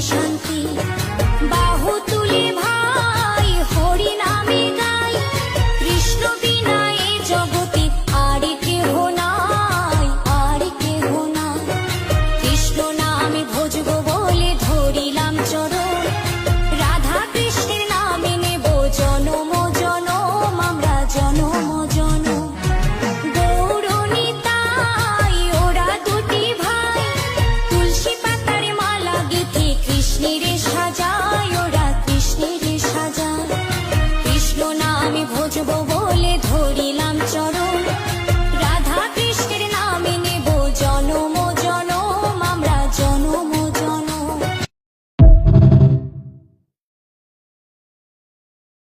শান্তি। বাহু তুলে ভাই হরি নামে গাই, কৃষ্ণ বিনা এ জগতে আর কেহ নাই, আর কেহ নাই। কৃষ্ণ নামে ভজব বলে ধরিলাম চরণ, রাধা কৃষ্ণের নামে নেব জনম জনম, আমরা জনম জনম। গৌরনিতাই ওরা দুটি ভাই, তুলসী পাতার মালা গেঁথে কৃষ্ণের